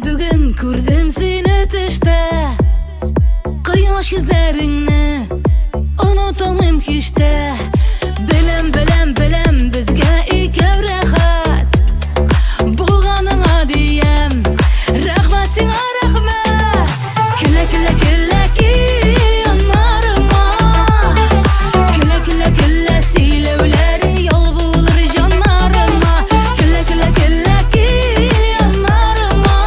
Bugün kurdum seni tışta, Kıyaş izlerini unutamam hiç de. Bilem bizge ikev rahat, Bulganına diyem rahmat sana rahmat. Küle ki yanlarıma, Küle silevlerin yol bulur canlarıma. Küle ki yanlarıma,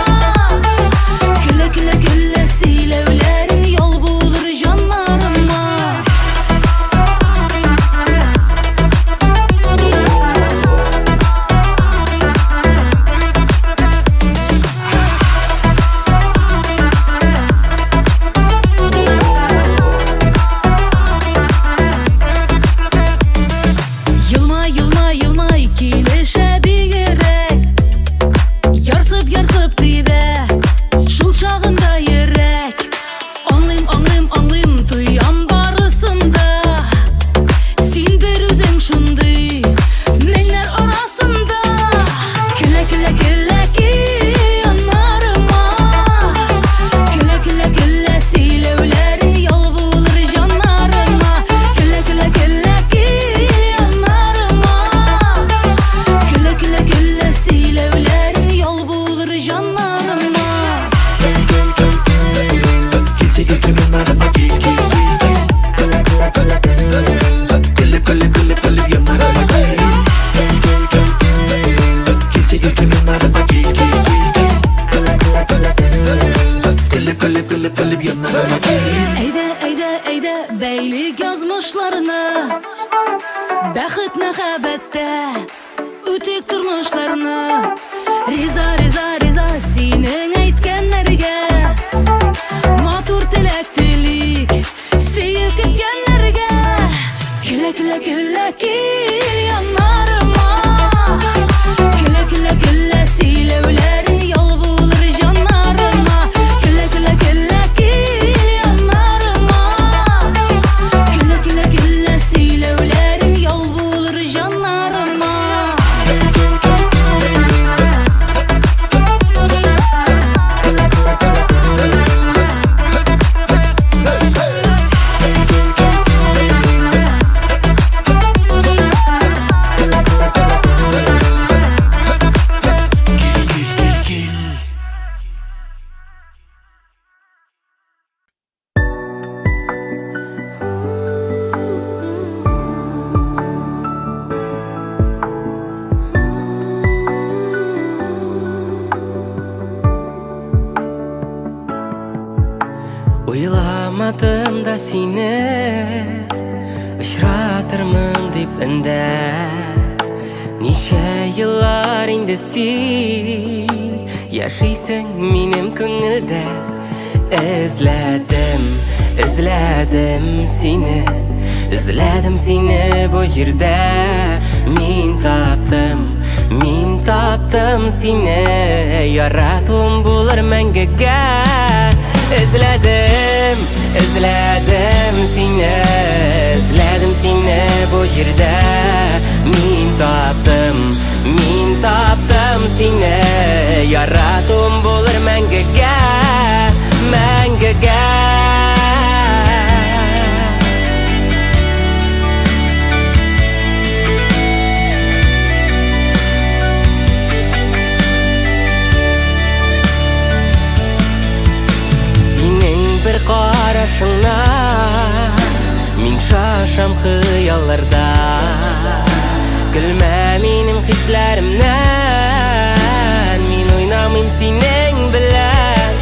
Küle silevlerin yol bulur canlarıma. Yılmay kileşedi yürek, Yarsıp dibe şul çağında yürek. Anlayım duyam barısında, Sen bir özün şunday menler arasında. Küle ki yanlarıma, Küle silevlerin yol bulur canlarıma. Küle ki yanlarıma, Küle silevlerin yol bulur canlarıma. Kimse yanlarıma gel Kılıp yanlarıma gel. Kimse yanlarıma gel Kılıp yanlarıma gel. Eyde beylik yazmışlarını, Bəxit məxəbətdə ötük durmuşlarını. Riza senin eytkənlərgə, Matur tilək seyib ketkenlərgə. Külə ki yanlarıma, Külə silevlerin yol bulur canlarıma. Külə ki yanlarıma, Külə silevlerin yol bulur canlarıma. Uylamadım da seni Işratırmın dipinde. Nice yıllar indesin Yaşaysın benim köngülde. Izledim seni, izledim seni bu yerde. Min taptım seni, yaratum bulur mengege. Izledim seni bu yerde. Min taptım seni, yaratum bulur mengege. Senin bir qarashыңna min şaşam xıyallarda. Gülme benim hislerimden, min oynamayım senin bilen.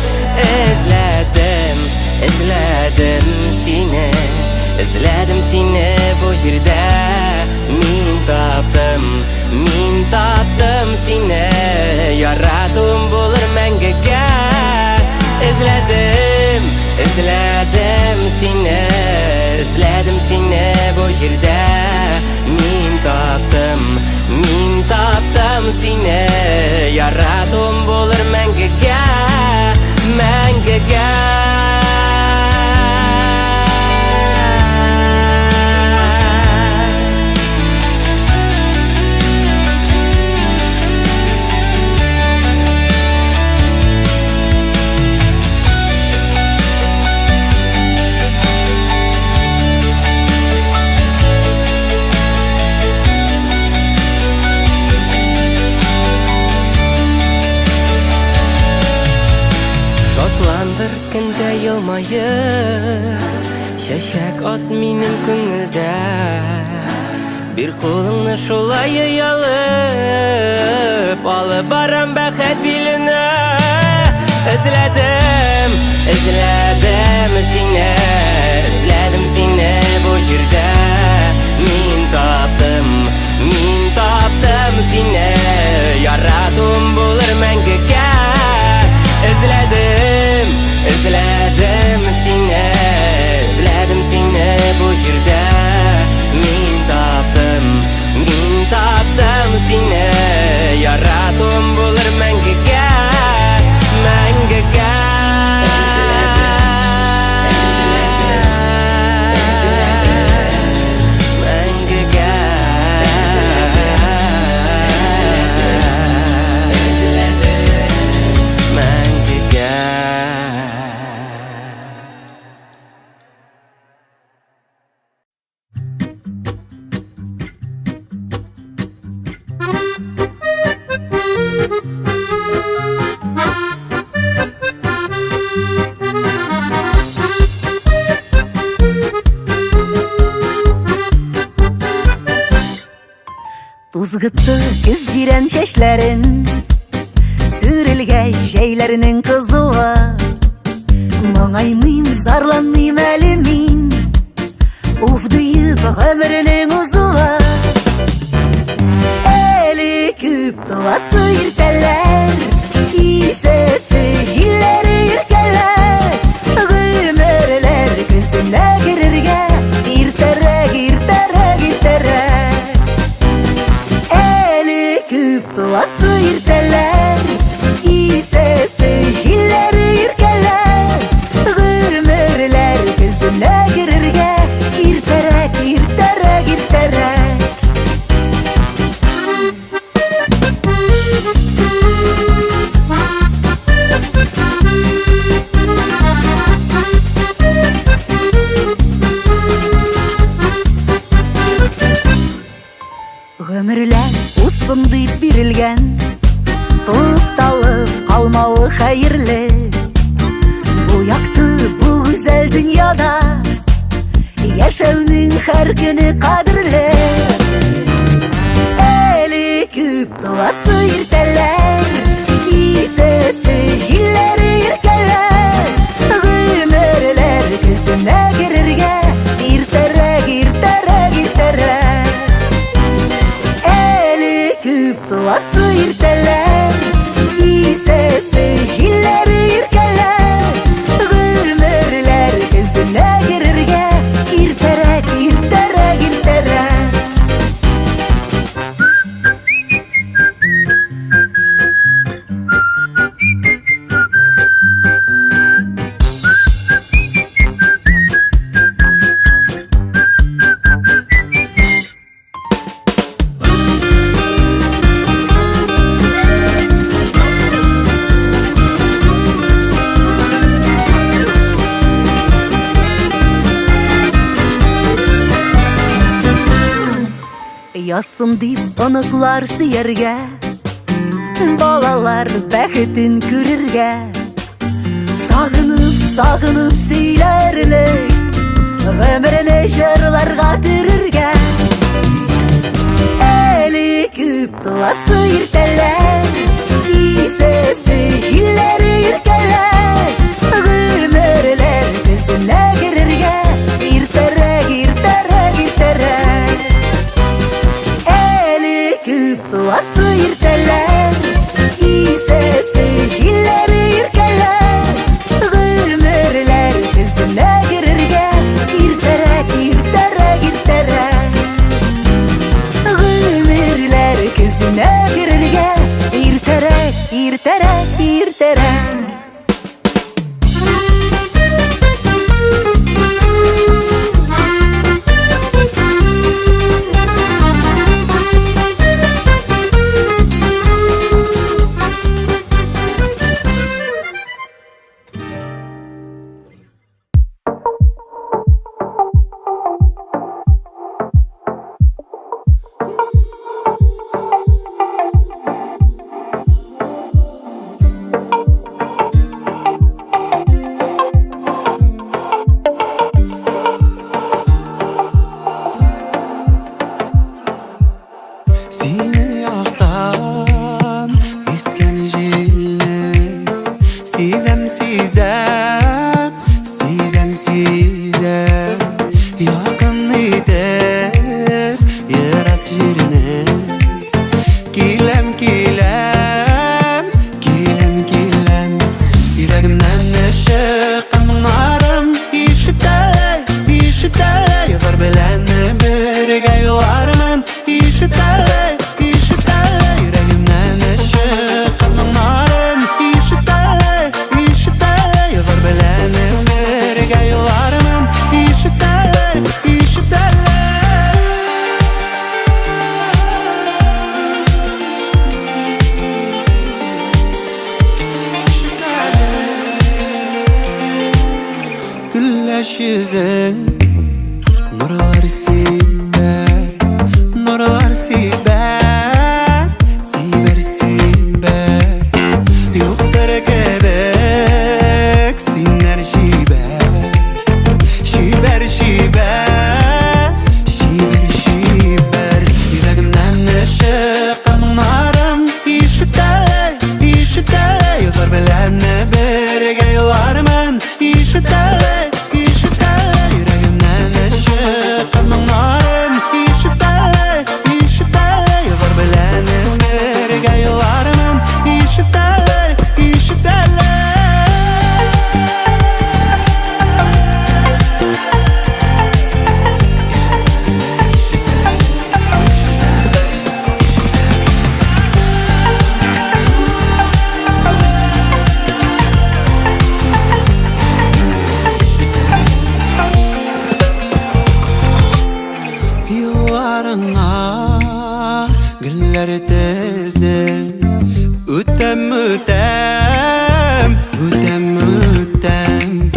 Izledim seni bu yerde. Min taptım seni, yaratum bulur mengege. Izledim seni bu yerde. Min taptım seni, yaratum bulur mengege. yılmayır Şeşek ot minim köngülde Bir kolыңны şolay yalıp Alıp baram bәхет diline Özledim, özledim seni Özledim seni bu yerde Min taptım seni Yaradım bulur məngəgə Özledim, özledim seni Özledim seni bu yerde Min taptım seni Yaradım bulur məngəgə Məngəgə Tuzgıttı kız jiren şeşlerin Sürülge şeylerinin kızıva Mağaymayım zarlanmayım elimin Ufduyup ömrünün uzuva Eli küp duası irteler İsesi jilleri irkeler Gümürler gözüne girirge İrterek irterek irterek Eli küp duası irteler İsesi jilleri irkeler Gümürler gözüne girirge İrterek irterek irterek Ömürler usun deyip birilgen Tuğtalып kalmağı hayırlı Bu yaktı bu güzel dünyada Yaşavının her günü kadirli Eli küp duası irteler İsesi jilleri irkeler Gümürler gözüne girirge İrterek irterek irterek Eli küp duası irteler İsesi jilleri irkeler Gümürler gözüne girirge İrterek irterek irterek Ясын deyip onuklar siyerge Balalar bәхетін көрерge Sağınıp söylerlik Ömrüne jırlarga türürge Eli küp duası irteler İsesi jilleri irkeler Gümürler gözüne girirge İrterek irterek irterek Eli küp duası irteler İsesi jilleri irkeler Gümürler gözüne girirge İrterek irterek irterek Gümürler gözüne girirge İrterek irterek irterek Seni yaktan isken jilni Sizem sizem, sizem sizem Yakın edip yarat yerini Kilem kilem, kilem kilem Yüreğimden neşeqim narım İşitele, işitele Yazar bilen birge yolarman İşitele, işitele Yüreğimden neşeqim narım İşitele, işitele Yazar bilen birge yolarman İşitele, işitele Güllaş yüzün Nurlar siber, nurlar siber Siber siber Yoktur gebek Sinler şiber Şiber şiber Şiber şiber Yüreğimden neşeqim narım İşitele, işitele Yazar bilen birge yolarman İşitele, işitele Yüreğimden neşeqim narım İşitele, işitele Yazar bilen birge yolarman İşitele, işitele Yıllarına güller tezi Ötem ötem, ötem ötem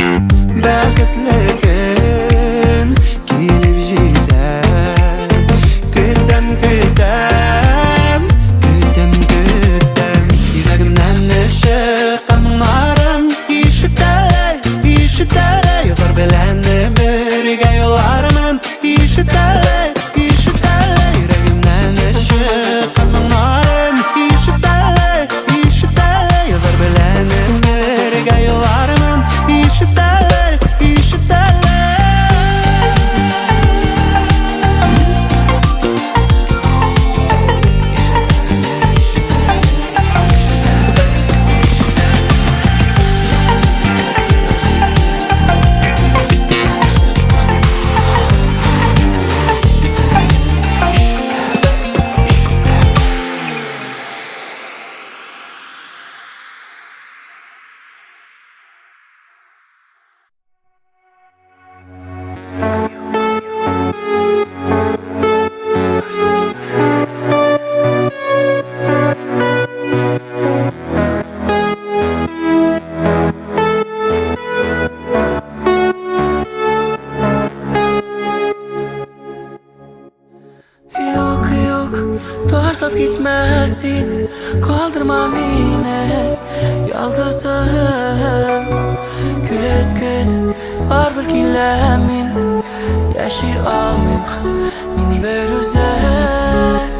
Baxtlikin kelib jeter Kütem kütem, kütem kütem Yüreğimden neşeqim narım İşitele, işitele Yazar bilen birge yolarman İşitele, işitele Yüreğimden neşeqim narım İşitele, işitele Yazar bilen birge yolarman İşitele, işitele Yok yok taşlap gitmesin Kaldırma beni yalgızım Küt küt var bir kilemin Yaşay almayım min bir üzer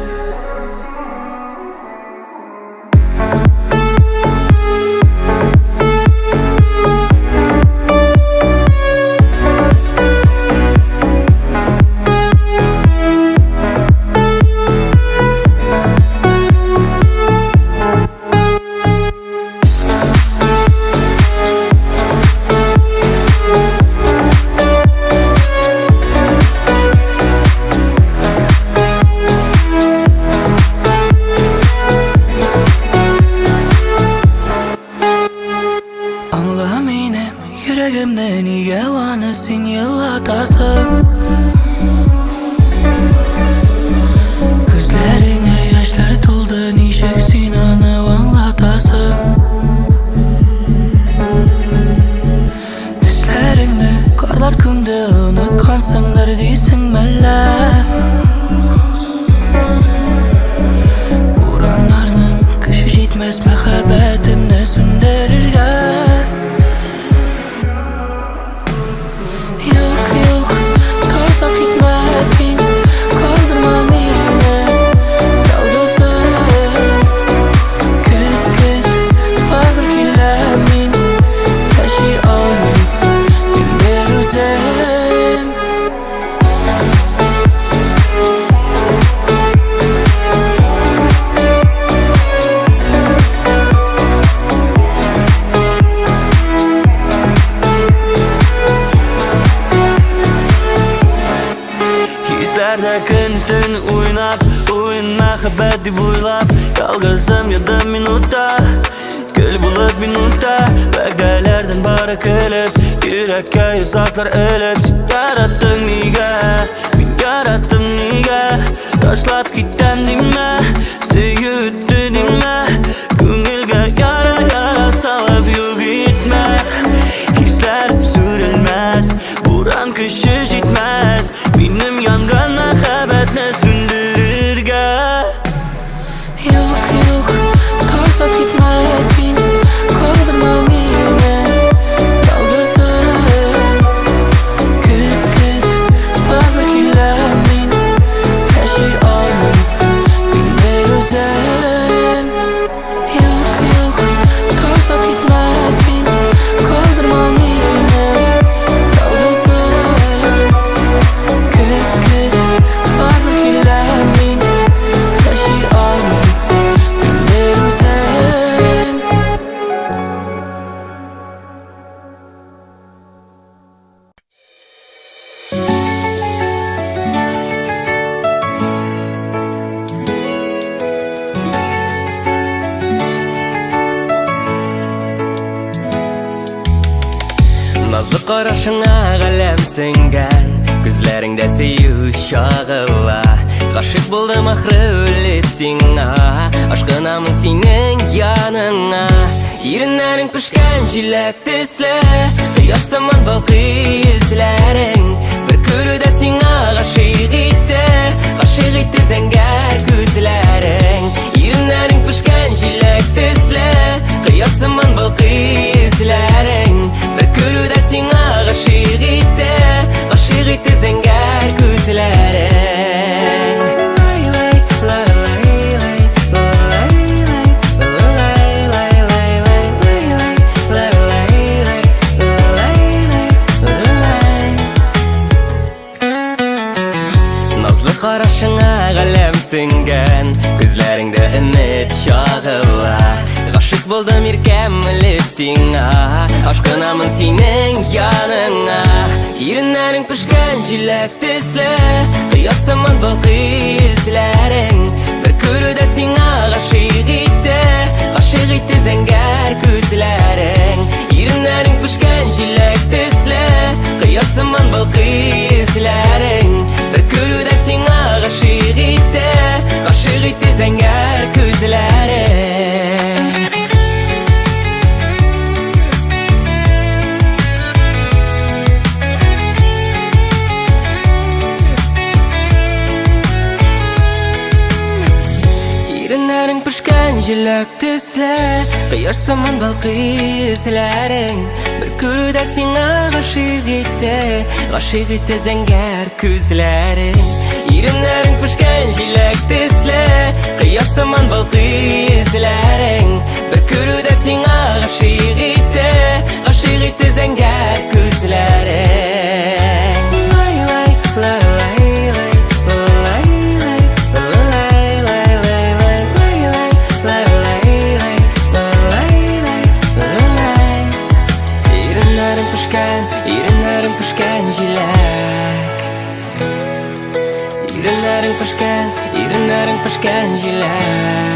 dip oylap Yalgızım yadım minuta Gül bulut minuta Vəqələrdən bara kılıp Yürekə yasaklar ölüp Sen yarattın niga Min yarattın niga Taşlap gitten dime Süyüttü dime Gönülge yara yara salıp yol gitme Hislerim sürülmez Buran kışı jitmez Benim yangana xəbətlə sündürürge Yok taşlap gitmez bin Kaldırma beni Yalgızım Küt Barbar kiləmin Yaşay almam Min bir özüm Yok taşlap gitmez bin Kaldırma beni Yalgızım Küt Barbar kiləmin Yaşay almam Min bir özüm Nazlı qarашыңа ғалам сіңген Күзләріңдә сөю шағыла Ғашық болдым ақыры өліп сиңа Ашқынамын синең яныңа Иреннәрің пішкен жиләк төсле Қияш сыман балқи yüzләрің Бір күрүдә сиңа ғашық итте зәңгәр күзләрің Иреннәрің пішкен жиләк төсле Қияш сыман балқи yüzләрің Бір күрүдә сиңа ғашық итте зәңгәр күзләрің Назлы қарашыңа ғалам сіңген Күзләріңдә үміт шағыла Ғашық болдым иркәм өліп сиңа Ашқынамын синең яныңа Иреннәрің пішкен жиләк төсле Қияш сыман балқи yüzләрің Бір күрүдә сиңа ғашық итте зәңгәр күзләрің Иреннәрің пішкен жиләк төсле Қияш сыман балқи yüzләрің Бір күрүдә сиңа ғашық итте зәңгәр күзләрің Иреннәрің пішкен жиләк төсле Қияш сыман балқи yüzләрің Бір күрүдә сиңа ғашық итте зәңгәр күзләрің Иреннәрің пішкен жиләк төсле Қияш сыман балқи yüzләрің Бір күрүдә сиңа ғашық итте зәңгәр күзләрің Иреннәрің пішкен жиләк Иреннәрің пішкен жиләк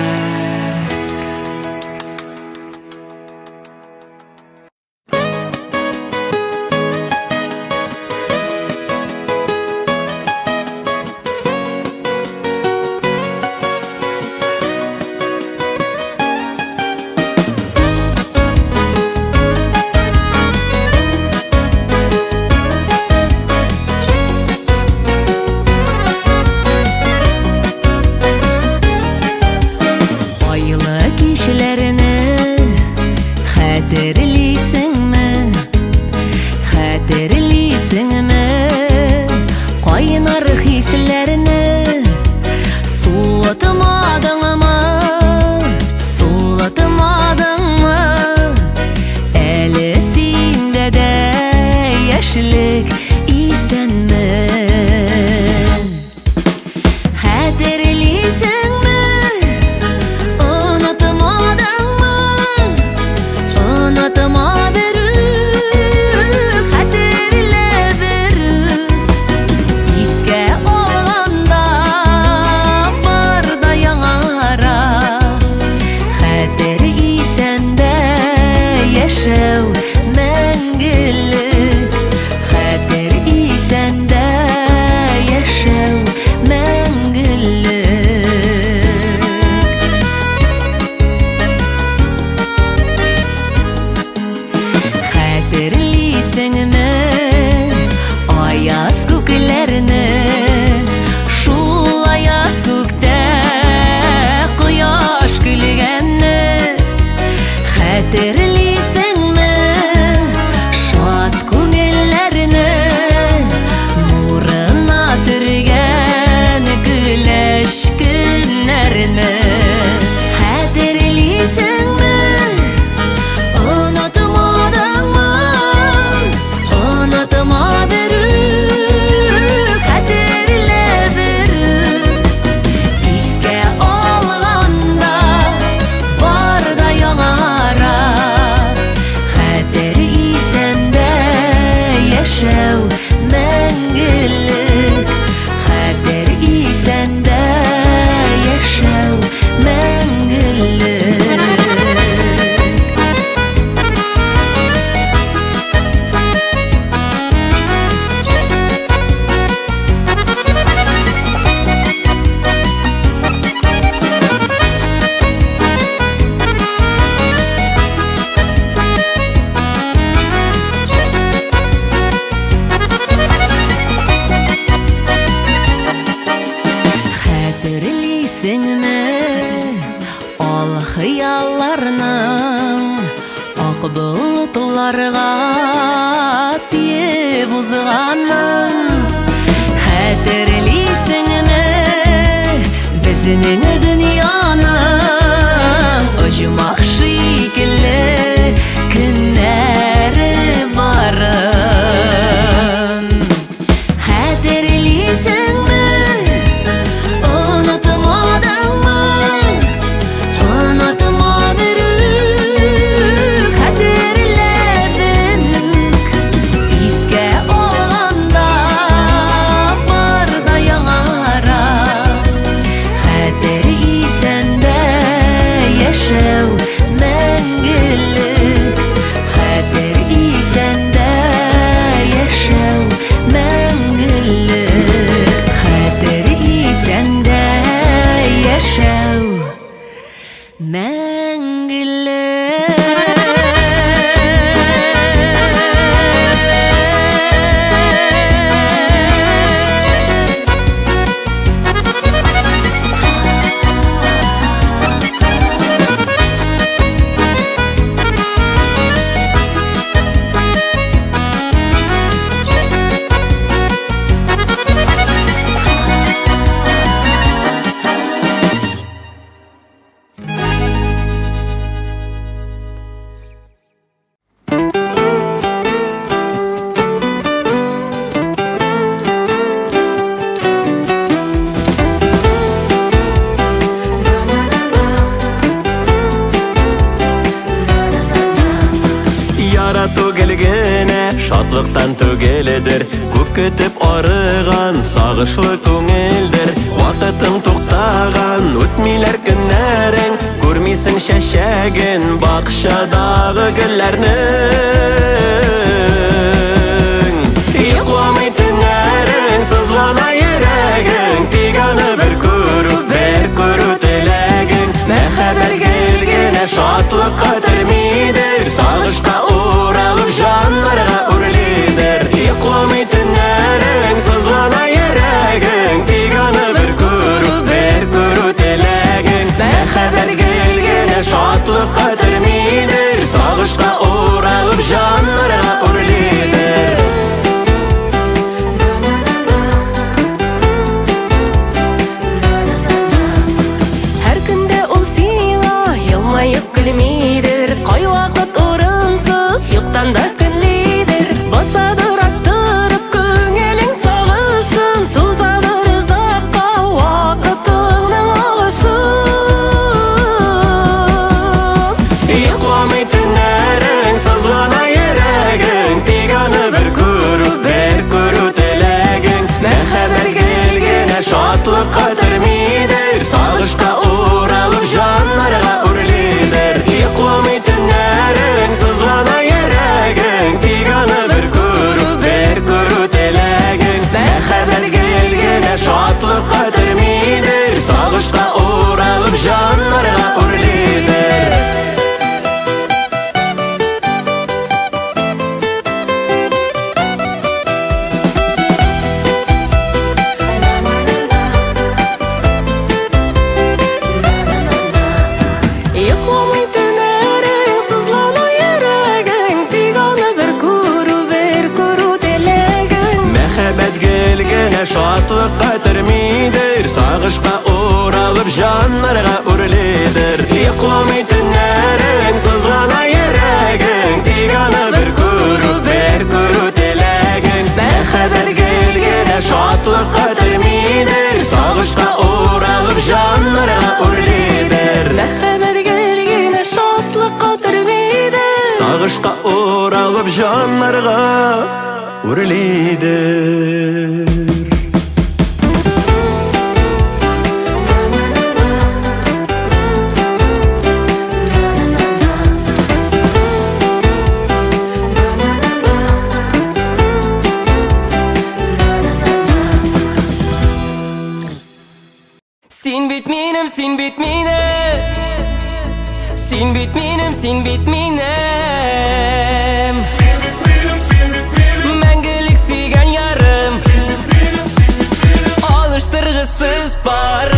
Bulutlarga tiyip uzgaным Xatirlisinmi bizning dünyanın Acımak şekilli günleri barın Xatirlisinmi unutmadın mı Unutma berük xatirlerin Esке olanda barda yaڭara Xatir isende yaşav мәңгілік Xatir isende yaşav мәңгілік Xatir isende yaşav Şadlıktan tөгеледір Көп кетіп арыған Сағышлы көңілдір Вақытың тоқтаған Өтмейлер күннәрің Көрмейсің шәшәгін Бақшадағы гүлләрнің Йықламай түннәрің Сызлана ерегің Тек аны бір көру тілегің Мәхәббәт келгені Шатлыққа түрмейдір Сағышқа оралып жанларға үрлейдір Йықламай түннәрің Сызлана ерегің Тек аны бір көру тілегің Мәхәббәт келгені Шатлыққа түрмейдір Сағышқа оралып жанларға үрлейдір Her günde ol sila Yılmayıp gülmeydir Koy vakit orınsız Yoktan da küllidir Basadır attırıp Köңелің sağışın Suzadır uzakka Vakıtının ağışın Yықламай түннәрің Сызлана ерегің Тек аны бір көру тілегің Мәхәббәт келгені Шатлыққа түрмейдір Сағышқа оралып жанларға үрлейдір Йықламай түннәрің Сызлана ерегің Тек аны бір көру тілегің Мәхәббәт келгені Шатлыққа түрмейдір Сағышқа оралып жанларға үрлейдір Yықламай түннәрің Сызлана ерегің Тек аны бір көру тілегің Мәхәббәт келгені шатлыққа түрмейдір Сағышқа оралып жанларға үрлейдір Йықламай түннәрің Сызлана ерегің Тек аны бір көру тілегің Мәхәббәт келгені шатлыққа түрмейдір Сағышқа оралып жанларға үрлейдір Мәхәббәт келгені шатлыққа түрмейдір Сағышқа оралып жанларға үрлейдір Син бит минем, син бит минем Син бит минем, син бит минем Мәңгілік сүйген ярым Алыштырғысыз барым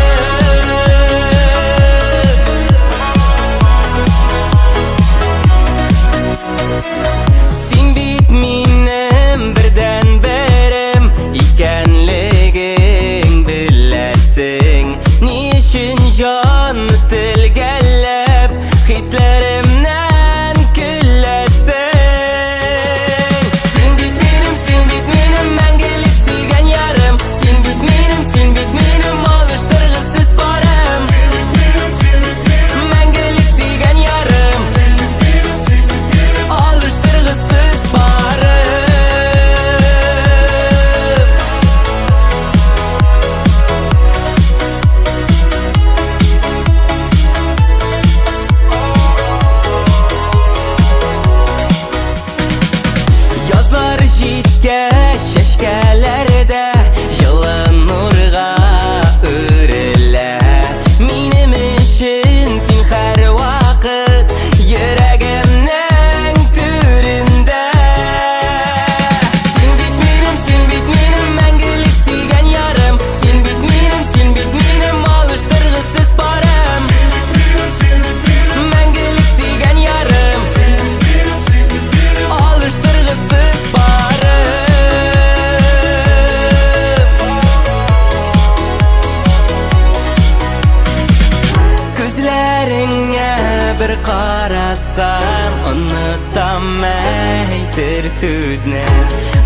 karasam unutam aytır sözne.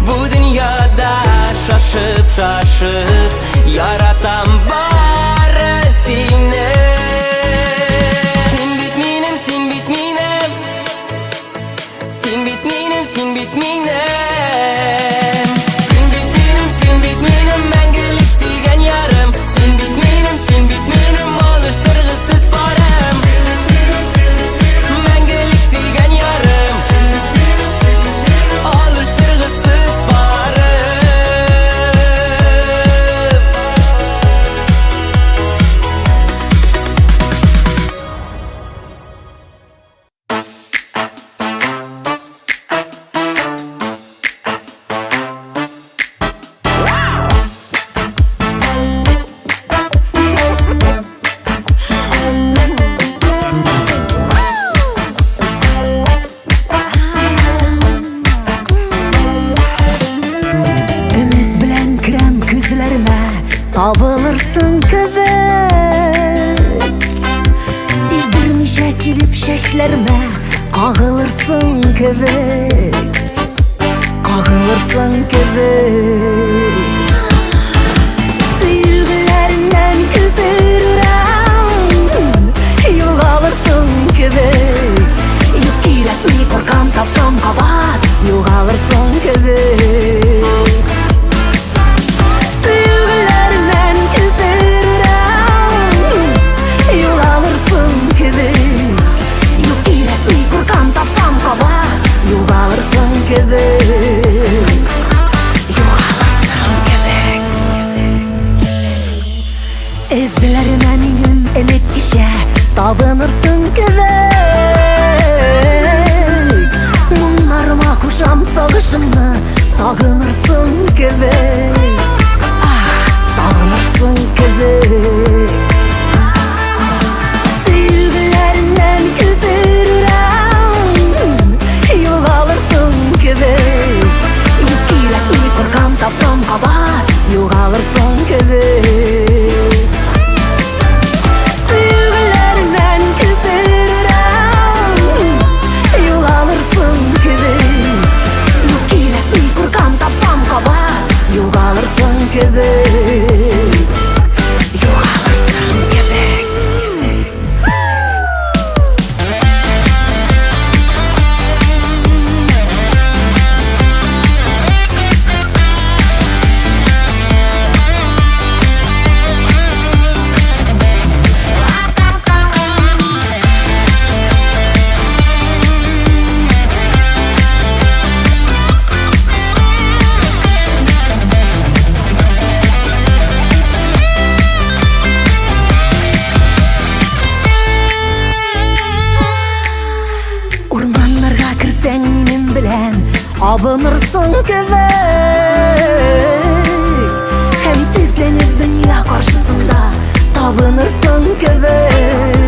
Bu dünyada şaşıp yaratam bari seni. Sen bitmenim, sen bitmenim, sen bitmenim, sen bitmenim. Sen bitmenim, sen bitmenim, мәңгілік сүйген yarım. Sen bitmenim, sen bitmenim, alıştırgısız barım. Мәңгілік сүйген yarım, alıştırgısız barım. Ümit bilen kirem küzlerime tabılırsın kibet. Sizdirmişe kilip şeşlerime kağılırsın kibet. Kağılırsın kibet. Sevgilerinden küpürürem, yol alırsın kibet. Yok kiretmeyi korkam tapsam kabat, yol alırsın kibet. Sevgilerinden küpürürem, yol alırsın kibet. Yok kiretmeyi korkam tapsam kabat, yol alırsın kibet. Yol alırsın kibet. Ezlerime minim emek kişe tabınırsın kibet. Munlarıma kuşam sağışımını sağınırsın kibet. Ah, sağınırsın kibet. Sevgilerinden küpürürem, yol alırsın kibet. Yok kiretmeyi korkam tapsam kabat, yol alırsın kibet. Sevgilerinden küpürürem, yol alırsın kibet. Yok kiretmeyi korkam tapsam kabat, yol alırsın kibet. Yol alırsın kibet. Ormanlarga kirseng men bilen abınırsın kibet. Hem tezlenip dünya karşısında tabınırsın kibet.